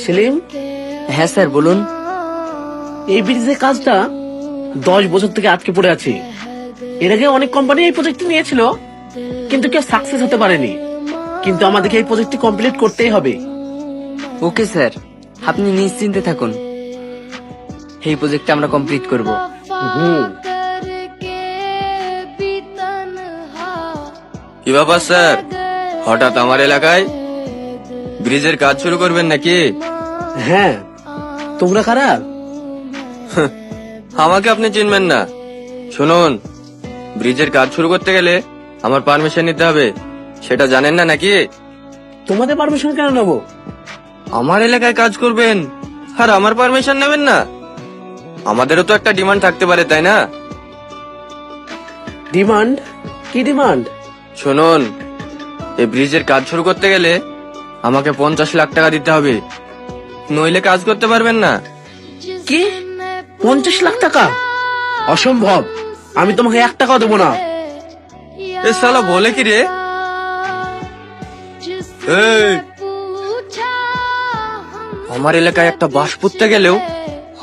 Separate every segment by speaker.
Speaker 1: সেলিম,
Speaker 2: হ্যাঁ স্যার বলুন।
Speaker 1: এই ব্রিজের কাজটা 10 বছর থেকে আটকে পড়ে আছে। এর আগে অনেক কোম্পানি এই প্রজেক্ট নিয়েছিল, কিন্তু কেউ সাকসেস হতে পারেনি। কিন্তু আমাদেরকে এই প্রজেক্টটি কমপ্লিট করতেই হবে।
Speaker 2: ওকে স্যার, আপনি নিশ্চিন্তে থাকুন, এই প্রজেক্টটা আমরা কমপ্লিট করব।
Speaker 3: কি ব্যাপার স্যার, হঠাৎ আমার এলাকায় ব্রিজের কাজ শুরু করবেন নাকি?
Speaker 1: হ্যাঁ, তোমরা কারা?
Speaker 3: আমাকে আপনি চিনবেন না। শুনুন, ব্রিজের কাজ শুরু করতে গেলে আমার পারমিশন নিতে হবে, সেটা জানেন না নাকি?
Speaker 1: তোমাদের পারমিশন কেন নেবো?
Speaker 3: আমার এলাকায় কাজ করবেন আর আমার পারমিশন নেবেন না? আমাদেরও তো একটা ডিমান্ড থাকতে পারে, তাই না?
Speaker 1: ডিমান্ড? কি ডিমান্ড?
Speaker 3: শুনুন, এই ব্রিজের কাজ শুরু করতে গেলে আমাকে 50 লাখ টাকা দিতে হবে, নইলে কাজ করতে পারবেন না।
Speaker 1: কি 50 লাখ টাকা? অসম্ভব, আমি তোমাকে 1 টাকাও দেবো না।
Speaker 3: এ শালা বলে কি রে? এই, আমার এলাকায় একটা বাস পুঁততে গেলেও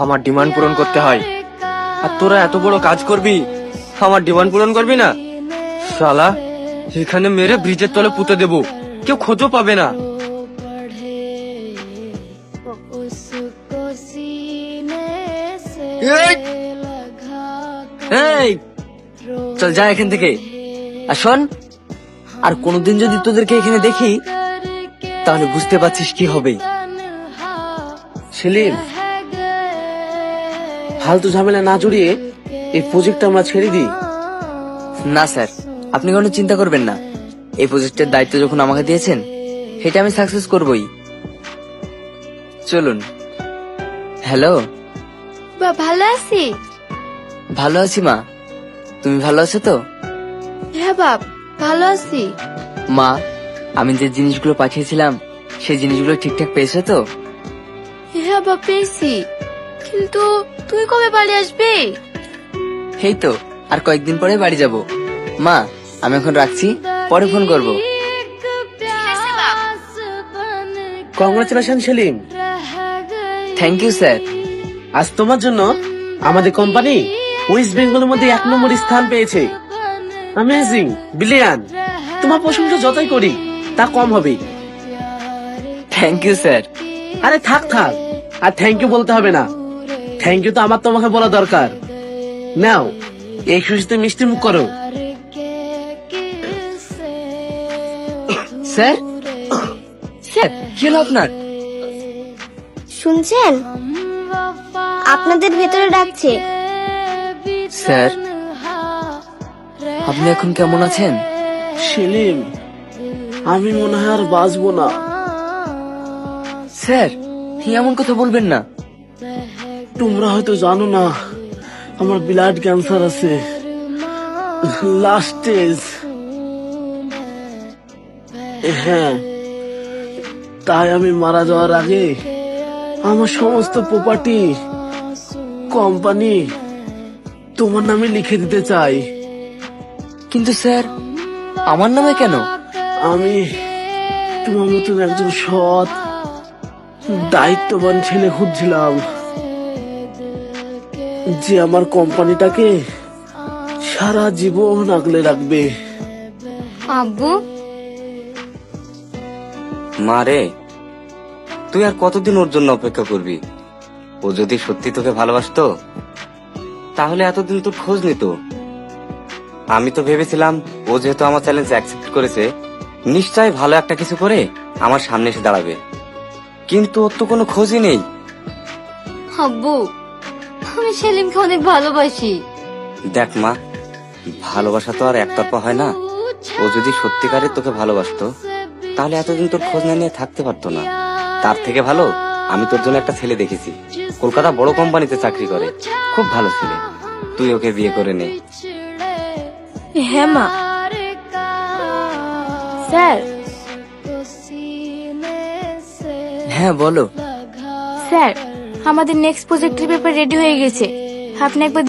Speaker 3: আমার ডিমান্ড পূরণ করতে হয়, আর তোরা এত বড় কাজ করবি, আমার ডিমান্ড পূরণ করবি না? শালা এখানে মেরে ব্রিজের তলে পুঁতে দেবো, কেউ খোঁজও পাবে না।
Speaker 2: এই চল যা এখান থেকে। আর শোন, আর কোনোদিন যদি তোদেরকে এখানে দেখি তাহলে বুঝতে পারছিস কি হবে।
Speaker 1: সেলিম, ফালতু ঝামেলা না জড়িয়ে এই প্রজেক্টটা আমরা ছেড়ে দিই।
Speaker 2: না স্যার, আপনি কোনো চিন্তা করবেন না, এই প্রজেক্টের দায়িত্ব যখন আমাকে দিয়েছেন সেটা আমি সাকসেস করবই। চলুন। হ্যালো।
Speaker 4: ভালো আছি।
Speaker 2: ভালো আছি মা, তুমি ভালো আছো তো?
Speaker 4: হ্যাঁ বাপ, ভালো আছি।
Speaker 2: মা, আমি যে জিনিসগুলো পাঠিয়েছিলাম সেই জিনিসগুলো ঠিকঠাক পেয়েছো তো?
Speaker 4: হ্যাঁ বাপ, পেয়েছি। কিন্তু তুই কবে বাড়ি আসবি?
Speaker 2: এই তো আর কয়েকদিন পরে বাড়ি যাব। মা, আমি এখন রাখছি, পরে ফোন করব।
Speaker 1: Congratulation Selim.
Speaker 2: Thank you sir.
Speaker 1: আজ তোমার জন্য আমাদের কোম্পানি ওয়েস্ট বেঙ্গলের মধ্যে 1 নম্বর স্থান পেয়েছে। Amazing, brilliant. তোমার প্রশংসা যতই করি তা কম হবে।
Speaker 2: Thank you sir.
Speaker 1: আরে থাক থাক, আর থ্যাংক ইউ বলতে হবে না। থ্যাংক ইউ তো আমার তোমাকে বলা দরকার। নাও, এই খুশিতে মিষ্টি মুখ করো।
Speaker 2: স্যার, স্যার কি হলো আপনার?
Speaker 5: শুনছেন, আপনাদের ভেতরে ডাকছে।
Speaker 2: স্যার, আপনি এখন কেমন আছেন?
Speaker 1: সেলিম, আমি মনে হয় আর বাঁচবো না।
Speaker 2: স্যার, এমন কথা বলবেন না।
Speaker 1: তোমরা হয়তো জানো না, আমার ব্লাড ক্যান্সার আছে, লাস্ট স্টেজ। হ্যাঁ, তাই আমি মারা যাওয়ার আগে আমার সমস্ত প্রপার্টি, কোম্পানি তোমার নামে লিখে দিতে চাই।
Speaker 2: কিন্তু স্যার, আমার নামে কেন?
Speaker 1: আমি তোমার মতন একজন সৎ, দায়িত্ববান ছেলে খুঁজছিলাম, যে আমার কোম্পানিটাকে সারা জীবন আগলে রাখবে।
Speaker 4: আব্বু,
Speaker 6: মা রে, তুই আর কতদিন ওর জন্য অপেক্ষা করবি? ও যদি সত্যি তোকে ভালোবাসতো তাহলে এতদিন তোর খোঁজ নিত। আমি তো ভেবেছিলাম ও যেহেতু আমার চ্যালেঞ্জ অ্যাকসেপ্ট করেছে, নিশ্চয় ভালো একটা কিছু করে আমার সামনে এসে দাঁড়াবে, কিন্তু ওর তো কোনো খোঁজই নেই।
Speaker 4: আব্বু, আমি সেলিমকে অনেক ভালোবাসি।
Speaker 6: দেখ মা, ভালোবাসা তো আর একতরফা হয় না। ও যদি সত্যিকারের তোকে ভালোবাসতো তাহলে এতদিন তোর খোঁজ না নিয়ে থাকতে পারতো না। তার থেকে ভালো আমি তোর জন্য একটা ছেলে দেখেছি, কলকাতা বড় কোম্পানিতে চাকরি করে, খুব ভালো ছেলে, তুই ওকে বিয়ে করে নে।
Speaker 4: হ্যাঁ মা। স্যার।
Speaker 2: হ্যাঁ বলো।
Speaker 4: স্যার, আমাদের নেক্সট প্রজেক্টের পেপার রেডি হয়ে গেছে, আপনি একবার